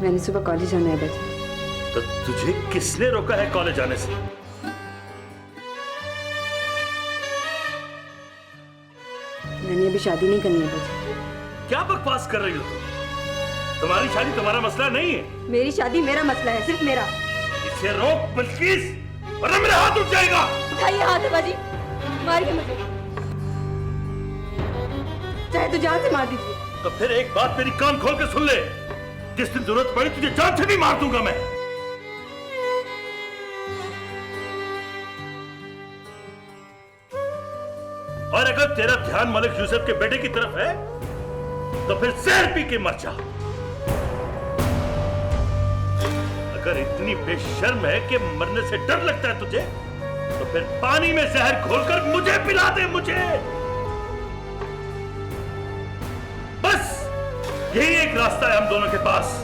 मैंने सुबह कॉलेज आना है बजे। तो तुझे किसने रोका है कॉलेज आने से? मैंने अभी शादी नहीं करनी है बजे। क्या बकवास कर रही हो तुम? तुम्हारी शादी तुम्हारा मसला नहीं है। मेरी शादी मेरा मसला है, सिर्फ मेरा। इसे रोक बिल्किस, वरना मेरा हाथ उठ जाएगा। उठाइए हाथ बाजी, मारिए मुझे, चाहे तो जान से मार दीजिए। तो फिर एक बात मेरी कान खोल के सुन ले, जिस दिन जरूरत पड़ी तुझे जान से भी मार दूंगा मैं। और अगर तेरा ध्यान मलिक यूसुफ के बेटे की तरफ है तो फिर जहर पी के मर जा। अगर इतनी बेशर्म है कि मरने से डर लगता है तुझे, तो फिर पानी में जहर घोलकर मुझे पिला दे, मुझे। बस यही एक रास्ता है हम दोनों के पास।